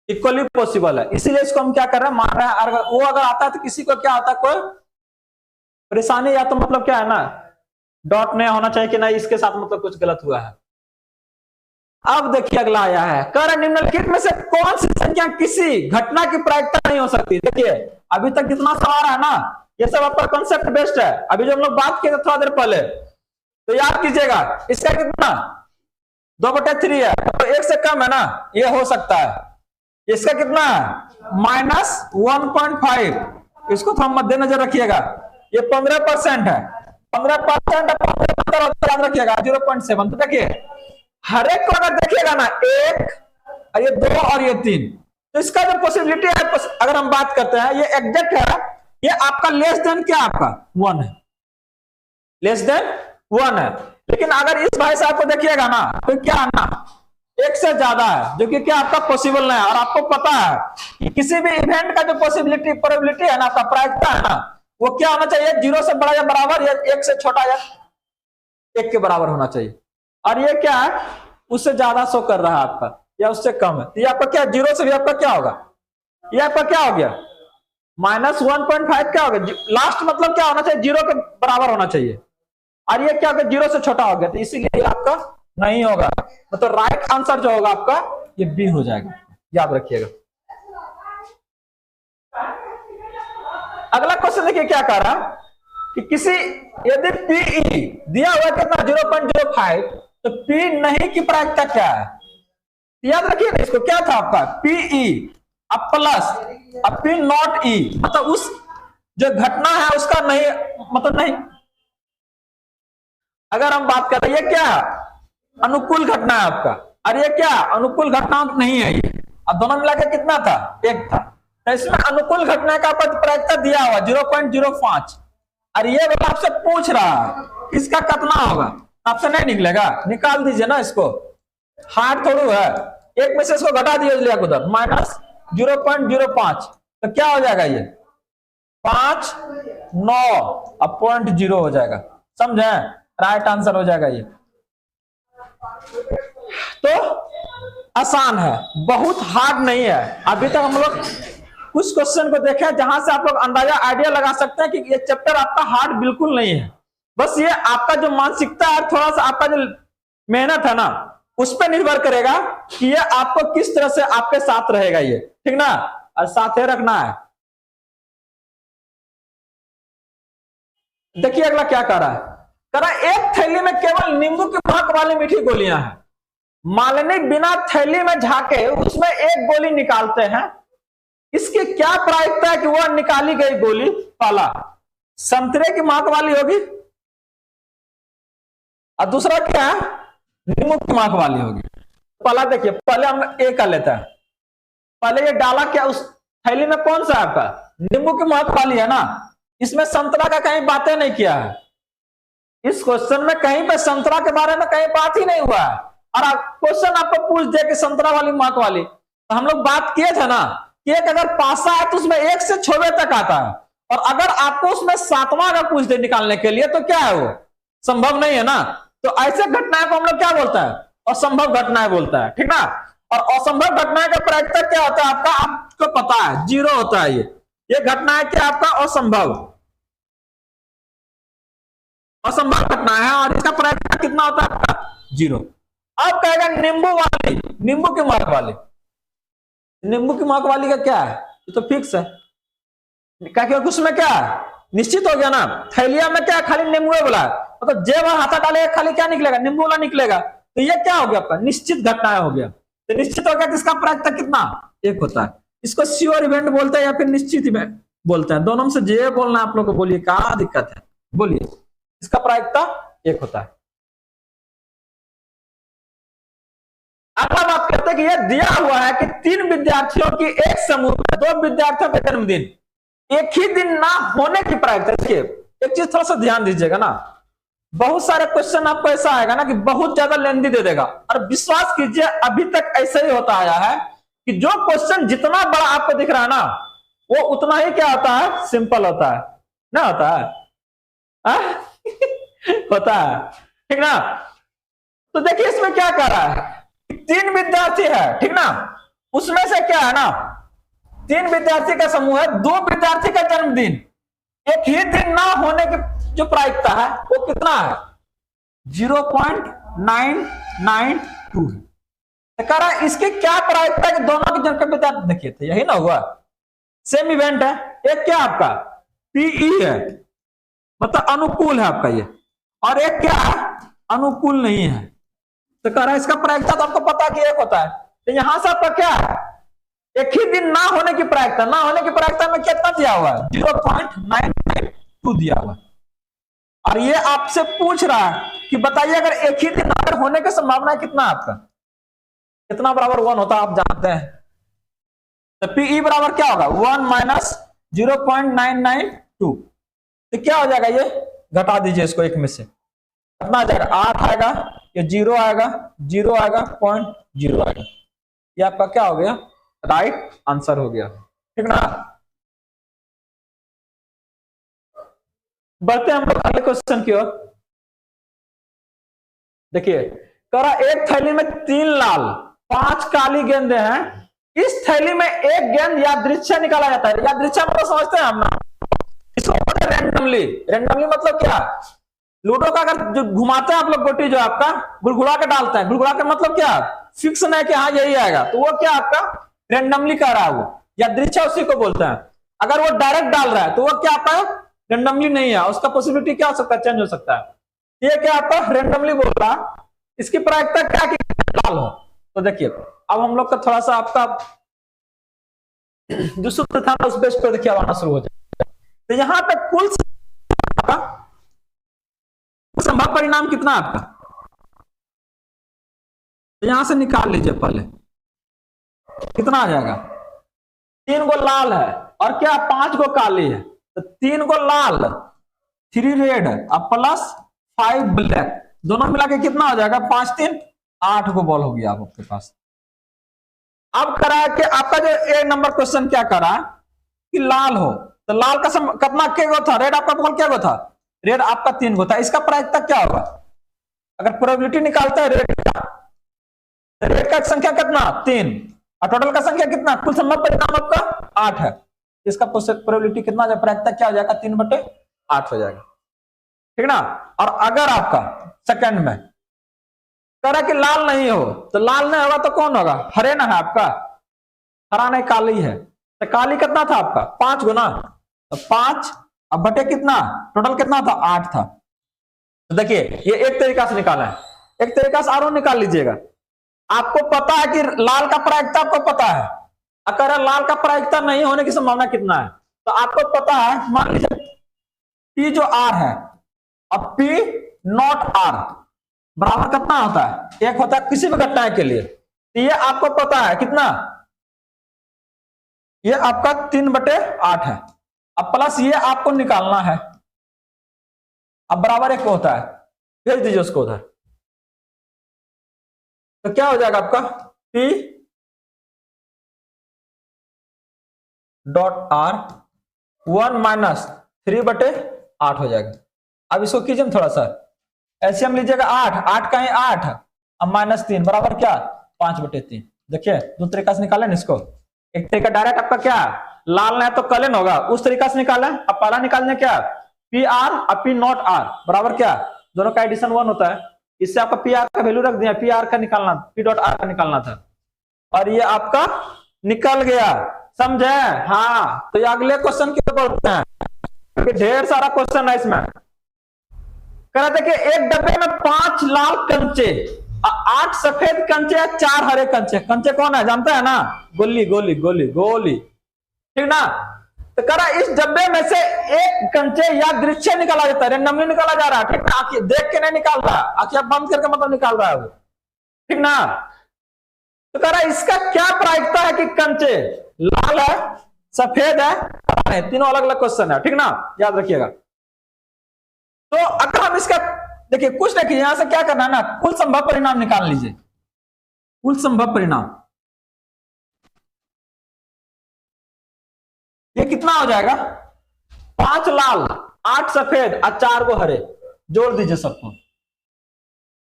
इक्वली पॉसिबल है। इसीलिए इसको हम क्या कर रहे हैं, मान रहे हैं। वो अगर आता है तो किसी को क्या आता है, कोई परेशानी या तो मतलब क्या है ना, डॉट नहीं होना चाहिए कि नहीं इसके साथ मतलब कुछ गलत हुआ है। अब देखिए अगला आया है, कह रहे निम्नलिखित में से कौन सी संख्या किसी घटना की प्रायिकता नहीं हो सकती। देखिए अभी तक कितना सवाल है ना, ये सब आपका कॉन्सेप्ट बेस्ड है। अभी जो हम लोग बात किए थे थोड़ा देर पहले, तो याद कीजिएगा इसका कितना 2/3 है, तो 1 से कम है ना, ये हो सकता है। इसका कितना है -1.5, इसको थोड़ा मद्देनजर रखिएगा। ये 15% है, 15% याद रखिएगा 0.7। तो देखिए हर एक को अगर देखिएगा ना, 1 ये 2 और ये 3, तो इसका जो पॉसिबिलिटी है अगर हम बात करते हैं, ये एग्जैक्ट है ये आपका लेस देन क्या आपका 1 है, लेस देन 1 है। लेकिन अगर इस भाई साहब को देखिएगा ना तो क्या है ना, एक से ज्यादा है, जो कि क्या आपका पॉसिबल नहीं है। और आपको पता है कि किसी भी इवेंट का जो प्रोबेबिलिटी है ना, आपका प्रायिकता है ना, वो क्या होना चाहिए, 0 से बड़ा या बराबर, या 1 से छोटा या 1 के बराबर होना चाहिए। और ये क्या है, उससे ज्यादा शो कर रहा है आपका, या उससे कम है, तो ये आपका क्या, 0 से भी आपका क्या होगा, ये आपका क्या हो गया, -1.5 क्या हो गया, लास्ट मतलब क्या होना चाहिए, 0 के बराबर होना चाहिए। और ये क्या होगा, 0 से छोटा हो गया, तो इसीलिए आपका नहीं होगा। मतलब राइट आंसर जो होगा आपका ये बी हो जाएगा, याद रखिएगा। अगला क्वेश्चन देखिए क्या कह रहा कि किसी, यदि पीई दिया हुआ कितना 0.05, तो पी नहीं की प्रायिकता क्या है, याद रखिए ना इसको, क्या था आपका पीई अब प्लस अब पी नॉट ई, मतलब उस जो घटना है उसका नहीं, मतलब नहीं, अगर हम बात कर रहे हैं क्या अनुकूल घटना है आपका, और ये क्या अनुकूल घटना नहीं है ये, अब दोनों मिलाकर कितना था, 1 था। तो इसमें अनुकूल घटना का प्रायिकता दिया हुआ 0.05, और ये वाला आपसे पूछ रहा है इसका कितना होगा, आपसे नहीं निकलेगा, निकाल दीजिए ना इसको, हार्ड थोड़ा है, 1 में से इसको घटा दिए उधर, -0.05, तो क्या हो जाएगा ये 5 9 अब 0.0 हो जाएगा, समझे, राइट आंसर हो जाएगा ये। तो आसान है, बहुत हार्ड नहीं है। अभी तक हम लोग कुछ क्वेश्चन को देखे जहां से आप लोग अंदाजा आइडिया लगा सकते हैं कि ये चैप्टर आपका हार्ड बिल्कुल नहीं है, बस ये आपका जो मानसिकता है, थोड़ा सा आपका जो मेहनत है ना, उस पर निर्भर करेगा कि ये आपको किस तरह से आपके साथ रहेगा ये, ठीक ना, और साथ रखना है। देखिए अगला क्या कर रहा है, एक थैली में केवल नींबू की महक वाली मीठी गोलियां हैं, मालिनी बिना थैली में झाके उसमें एक गोली निकालते हैं, इसकी क्या प्रायिकता है कि वह निकाली गई गोली, पहला संतरे की महक वाली होगी, और दूसरा क्या है नींबू की महक वाली होगी। पहला देखिए, पहले हम ए कर लेते हैं, पहले ये डाला क्या उस थैली में, कौन सा आपका नींबू की महक वाली है ना, इसमें संतरा का कहीं बातें नहीं किया है, इस क्वेश्चन में कहीं पे संतरा के बारे में कहीं बात ही नहीं हुआ है। और क्वेश्चन आपको पूछ दे कि संतरा वाली महक वाली, तो हम लोग बात किए थे ना कि एक अगर पासा है तो उसमें 1 से 6वें तक आता है, और अगर आपको उसमें 7वां अगर पूछ दे निकालने के लिए तो क्या है वो संभव नहीं है ना। तो ऐसे घटनाएं को हम लोग क्या बोलता है, असंभव घटनाएं बोलता है, ठीक ना। और असंभव घटनाएं का प्रायिकता क्या होता है आपका, आपको पता है 0 होता है। ये घटना है क्या आपका असंभव घटना है, और इसका प्रायिकता कितना होता है आपका 0। अब कहेगा नींबू की महक वाली, नींबू की महक वाली का क्या है, ये तो फिक्स है, क्योंकि उसमें क्या है निश्चित हो गया ना, थैलिया में क्या खाली नींबू बोला, मतलब जे वहां हाथा डालेगा खाली क्या निकलेगा, नींबू वाला निकलेगा, तो ये क्या हो गया आपका निश्चित घटना हो गया। तो निश्चित हो गया कि इसका प्रायिकता कितना 1 होता है, इसको श्योर इवेंट बोलते हैं या फिर निश्चित इवेंट बोलते हैं, दोनों में से जे बोलना है आप लोग को, बोलिए क्या दिक्कत है, बोलिए। इसका प्रायिकता 1 होता है। अगला बात करते हैं कि यह दिया हुआ है कि 3 विद्यार्थियों की एक समूह में 2 विद्यार्थियों का जन्मदिन एक ही दिन ना होने की प्रायिकता। देखिए एक चीज थोड़ा सा ध्यान दीजिएगा ना, बहुत सारे क्वेश्चन आपको ऐसा आएगा ना कि बहुत ज्यादा लेंथी दे देगा, और विश्वास कीजिए अभी तक ऐसा ही होता आया है कि जो क्वेश्चन जितना बड़ा आपको दिख रहा है ना, वो उतना ही क्या होता है सिंपल होता है, ना होता है होता है, ठीक ना। तो देखिए इसमें क्या कर रहा है, 3 विद्यार्थी है, ठीक ना, उसमें से क्या है ना 3 विद्यार्थी का समूह है, 2 विद्यार्थी का जन्मदिन एक ही दिन ना होने की जो प्रायिकता है वो कितना है 0.992 है। तो कह रहा है इसकी क्या प्रायिकता है कि दोनों के जन्म विद्यार्थी, देखिए थे यही ना हुआ, सेम इवेंट है, एक क्या आपका पीई है मतलब अनुकूल है आपका ये, और एक क्या है अनुकूल नहीं है। तो कह रहा है इसका प्रायिकता तो आपको पता कि 1 होता है, तो यहां से आपका क्या है एक ही दिन ना होने की प्रायिकता, ना होने की प्रायिकता में कितना दिया हुआ है 0.992 दिया हुआ है। और ये आपसे पूछ रहा है कि बताइए अगर एक ही दिन अगर होने की संभावना कितना आपका, कितना बराबर 1 होता है आप जानते हैं। तो पीई बराबर क्या होगा 1 - 0.992। तो क्या हो जाएगा, ये घटा दीजिए इसको एक में से, कितना आ जाएगा 8 आएगा, ये 0 आएगा, 0 आएगा, 0.0 आएगा। ये आपका क्या हो गया, राइट आंसर हो गया। ठीक ना। बढ़ते हैं हम लोग अगले क्वेश्चन की ओर। देखिए, करा एक थैली में 3 लाल 5 काली गेंदें हैं, इस थैली में एक गेंद यादृच्छा निकाला जाता है। यादृच्छा मतलब समझते हैं हम ना, इसको रैंडमली। रैंडमली मतलब क्या, लूडो का अगर जो घुमाते हैं आप लोग गोटी, जो आपका गुड़गुड़ा के डालते हैं, गुड़गुड़ा के मतलब क्या, फिक्स नहीं कि हाँ यही आएगा, तो वो क्या आपका रैंडमली कर रहा है, वो यादृच्छा उसी को बोलते हैं। अगर वो डायरेक्ट डाल रहा है तो वो क्या आपका रैंडमली नहीं है, उसका पॉसिबिलिटी क्या हो सकता है, चेंज हो सकता है। ये क्या आपका रैंडमली बोल रहा, इसकी प्रायिकता क्या की लाल हो। तो देखिए, अब हम लोग का थोड़ा सा आपका जो सूत्र था उस बेस पर देखिए आना शुरू हो जाए। तो यहाँ पे कुल संभव परिणाम कितना आपका, तो यहां से निकाल लीजिए पहले, कितना आ जाएगा, 3 गो लाल है और क्या 5 गो काली है, तो 3 गो लाल 3 रेड और प्लस 5 ब्लैक, दोनों मिला के कितना हो जाएगा, 5 3 8 गो बॉल हो गया आपके पास। अब करा कि आपका जो ए नंबर क्वेश्चन क्या करा कि लाल हो, तो लाल का कितना के गो था, रेड आपका बॉल क्या गो था, रेड आपका 3 गो था। इसका प्रायिकता क्या होगा, अगर प्रोबेबिलिटी निकालता है रेड का संख्या कितना 3 और टोटल का संख्या कितना, कुल संभव परिणाम आपका 8 है। इसका प्रोबेबिलिटी कितना, प्रायिकता क्या हो जाएगा, 3/8 हो जाएगा। ठीक ना। और अगर आपका सेकंड में करा कि लाल नहीं हो, तो लाल नहीं होगा तो कौन होगा, हरे ना है आपका, हरा नहीं काली है, तो काली कितना था आपका 5 गो ना, तो 5 अब बटे कितना, टोटल कितना था 8 था। तो देखिए ये एक तरीका से निकाला है, एक तरीका से और निकाल लीजिएगा। आपको पता है कि लाल का प्रायिकता आपको पता है, अगर लाल का प्रायिकता नहीं होने की संभावना कितना है, तो आपको पता है, मान लीजिए P जो R है अब P नॉट R बराबर कितना होता है, 1 होता है किसी भी घटना के लिए। तो ये आपको पता है कितना, ये आपका 3/8 है। अब प्लस ये आपको निकालना है, अब बराबर 1 होता है, भेज दीजिए उसको उधर। तो क्या हो जाएगा आपका P डॉट R 1 - 3/8 हो जाएगा। अब इसको कीजिए थोड़ा सा, एलसीएम लीजिएगा 8 का 8 अब -3 बराबर क्या 5/3। देखिए दो तरीका से निकाले इसको, एक तरीका डायरेक्ट आपका क्या लाल नहीं तो कलन होगा, उस तरीका से निकाला। अब पहला निकालने क्या पी आर और पी नॉट आर बराबर क्या, दोनों का एडिशन 1 होता है। इससे आपका पी आर का वैल्यू रख दिया, पी आर का निकालना, पी डॉट आर का निकालना था, और ये आपका निकल गया, समझे। हाँ, तो ये अगले क्वेश्चन की ओर बढ़ते हैं, क्योंकि ढेर सारा क्वेश्चन है इसमें। कह रहे थे कि एक डब्बे में 5 लाल कंचे, 8 सफेद कंचे या 4 हरे कंचे। कंचे कौन है जानते हैं ना, गोली गोली गोली गोली, ठीक ना। तो कह रहा इस डब्बे में से एक कंचे या दृश्य निकाला जाता है, रैंडमली निकाला जा रहा है, ठीक ना, देख के नहीं निकाल रहा, आंखें बंद करके मतलब निकाल रहा है वो, ठीक ना। तो कह रहा इसका क्या प्रायिकता है कि कंचे लाल है, सफेद है, तीनों अलग अलग क्वेश्चन है, ठीक ना, याद रखिएगा। तो अगर हम इसका देखिए कुछ देखिए, यहां से क्या करना है ना, कुल संभव परिणाम निकाल लीजिए, कुल संभव परिणाम ये कितना हो जाएगा, 5 लाल 8 सफेद और 4 गो हरे, जोड़ दीजिए सबको।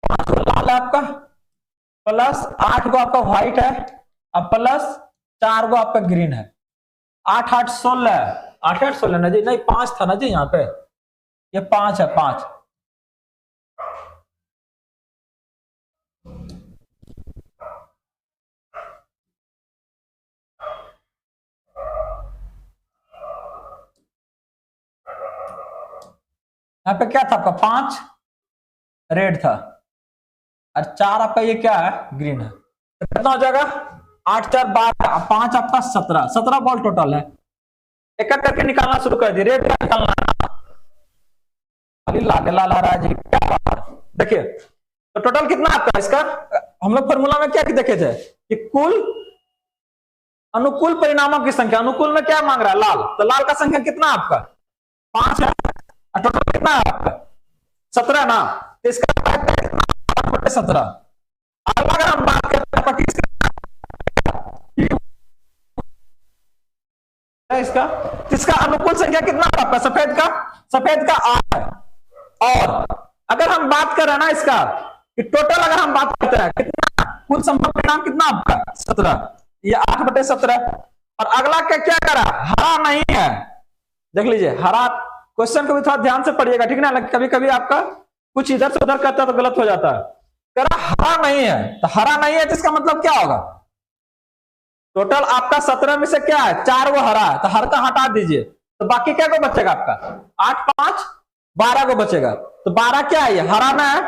5 गो लाल है आपका, प्लस 8 गो आपका व्हाइट है, और प्लस 4 गो आपका ग्रीन है। 8 8 16, 8 8 16 ना जी, नहीं 5 था ना जी, यहाँ पे ये 5 है, 5। यहाँ पे क्या था आपका 5 रेड था और 4 आपका ये क्या है ग्रीन है, तो कितना हो जाएगा 8 4 12, 5 आपका 17 बॉल टोटल है। एक एक करके निकालना शुरू कर दिए, रेड का निकालना अभी लाल आ रहा है जी, क्या बात है। देखिए तो टोटल कितना आपका इसका, हम लोग फॉर्मूला में क्या देखे थे कि कुल अनुकूल परिणामों की संख्या, अनुकूल में क्या मांग रहा है, लाल, तो लाल का संख्या कितना आपका 5 है, टोटल कितना है आपका 17 ना, तो इसका 17। अब अगर हम बात करते हैं इसका, इसका अनुकूल संख्या कितना आपका सफेद का, सफेद का 8 है। और अगर हम बात कर रहे हैं ना इसका कि टोटल अगर हम बात करते हैं कितना कुल संभव परिणाम कितना आपका 17, ये 8/17। और अगला क्या करा, हरा नहीं है, देख लीजिए हरा, क्वेश्चन को भी थोड़ा ध्यान से पढ़िएगा ठीक ना, कभी कभी आपका कुछ इधर से उधर करता है तो गलत हो जाता है। करा हरा नहीं है, तो हरा नहीं है तो इसका मतलब क्या होगा, टोटल आपका 17 में से क्या है 4 वो हरा है, तो हर का हटा दीजिए, तो बाकी क्या को बचेगा आपका 8 5 12 को बचेगा, तो 12 क्या है, ये हरा में है,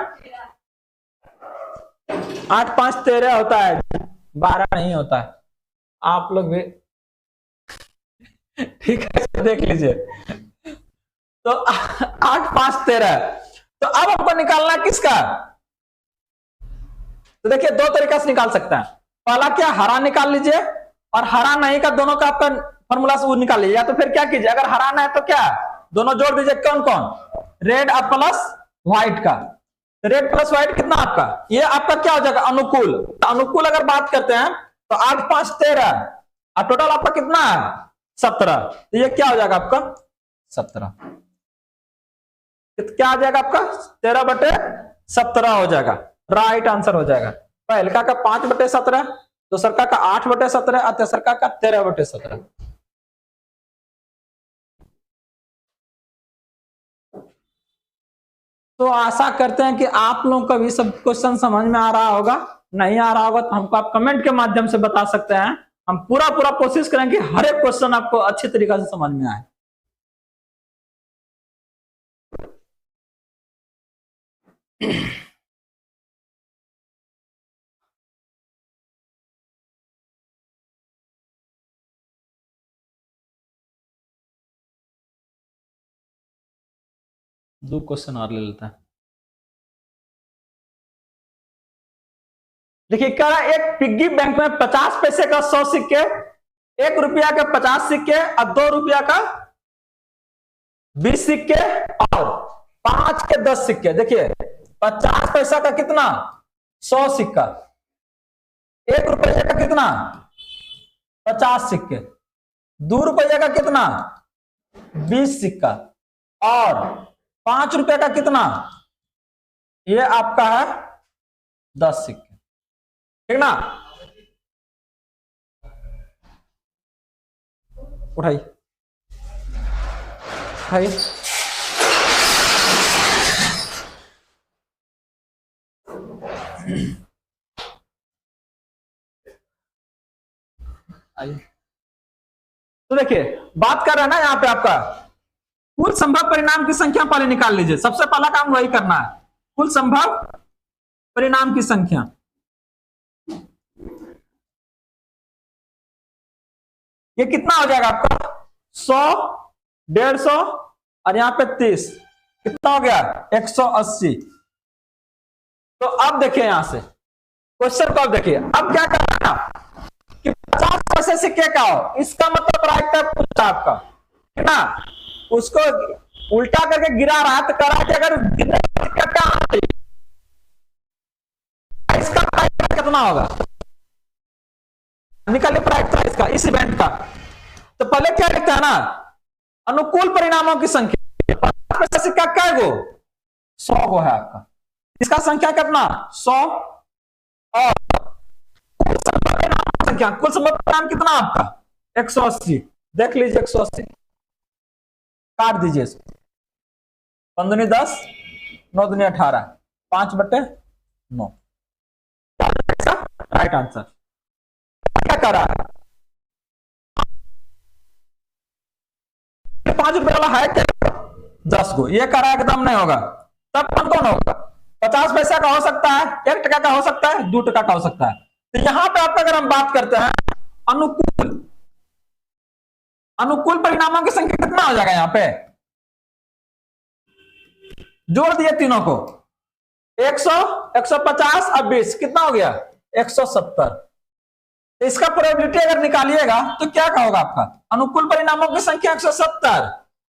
8 5 13 होता है, 12 नहीं होता है, आप लोग भी ठीक है देख लीजिए। तो 8 5 13, तो अब आपको निकालना है किसका, तो देखिए दो तरीका से निकाल सकते हैं, पहला क्या हरा निकाल लीजिए, और हरा नहीं का दोनों का आपका फॉर्मूला से वो निकाल लीजिए, या तो फिर क्या कीजिए, अगर हरा ना है तो क्या दोनों जोड़ दीजिए, कौन कौन, रेड और प्लस व्हाइट का, रेड प्लस व्हाइट कितना आपका, ये आपका क्या हो जाएगा अनुकूल, तो अनुकूल अगर बात करते हैं तो 8 5 13 और टोटल आपका कितना है 17, तो ये क्या हो जाएगा आपका 17, क्या आ जाएगा आपका 13/17 हो जाएगा, राइट आंसर हो जाएगा। पहलका का 5/17, दूसरका का 8/17 और तेसरका का 13/17। तो आशा करते हैं कि आप लोगों का भी सब क्वेश्चन समझ में आ रहा होगा, नहीं आ रहा होगा तो हमको आप कमेंट के माध्यम से बता सकते हैं, हम पूरा कोशिश करेंगे हर एक क्वेश्चन आपको अच्छी तरीके से समझ में आए। दो क्वेश्चन और ले लेता है। देखिए कह रहा एक पिग्गी बैंक में 50 पैसे का 100 सिक्के, 1 रुपया का 50 सिक्के और 2 रुपया का 20 सिक्के और 5 के 10 सिक्के। देखिए 50 पैसा का कितना 100 सिक्का, 1 रुपये का कितना 50 सिक्के, 2 रुपये का कितना 20 सिक्का और 5 रुपए का कितना, ये आपका है 10 सिक्के, ठीक ना। उठाइए उठाइए, आइए। तो देखिए बात कर रहे हैं ना यहाँ पे आपका कुल संभव परिणाम की संख्या पहले निकाल लीजिए, सबसे पहला काम वही करना है, कुल संभव परिणाम की संख्या। ये कितना हो जाएगा आपका 100 150 और यहाँ पे 30, कितना हो गया 180। तो अब देखिए यहां से क्वेश्चन को अब देखिए, अब क्या करना कि 50 पैसे सिक्के का हो, इसका मतलब राइट पूछा आपका है ना, उसको उल्टा करके गिरा रहा है तो कह रहा है कि अगर गिरने इसका प्राइस कितना होगा, निकालिए प्राइस इसका इस इवेंट का। तो पहले क्या लिखता है ना अनुकूल परिणामों की संख्या, 50 पैसे सिक्का क्या गो 100 गो है आपका, इसका संख्या कितना 100 और कुल संभव परिणाम संख्या, कुल संभव परिणाम कितना आपका 180। देख लीजिए 180 काट दीजिए इसको, 5 दूनी 10 9 दूनी 18 5/9, राइट आंसर। क्या कर रहा है 5 रुपए वाला है क्या 10 गो, ये कर रहा है एकदम नहीं होगा, तब कौन कौन होगा 50 पैसा का हो सकता है, 1 टका का हो सकता है, 2 टका का हो सकता है। तो यहां पे आपका अगर हम बात करते हैं अनुकूल अनुकूल परिणामों की संख्या कितना हो जाएगा, यहां पे जोड़ दिए तीनों को 100 150 और 20 कितना हो गया 170। तो इसका प्रोबेबिलिटी अगर निकालिएगा तो क्या का होगा आपका, अनुकूल परिणामों की संख्या 170,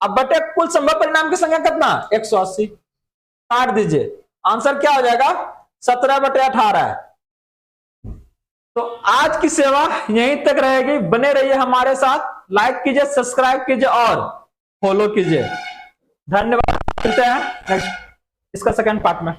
अब बटे कुल संभव परिणाम की संख्या कितना 180, काट दीजिए, आंसर क्या हो जाएगा 17/18। तो आज की सेवा यहीं तक रहेगी, बने रहिए हमारे साथ, लाइक कीजिए, सब्सक्राइब कीजिए और फॉलो कीजिए। धन्यवाद, मिलते हैं नेक्स्ट इसका सेकंड पार्ट में।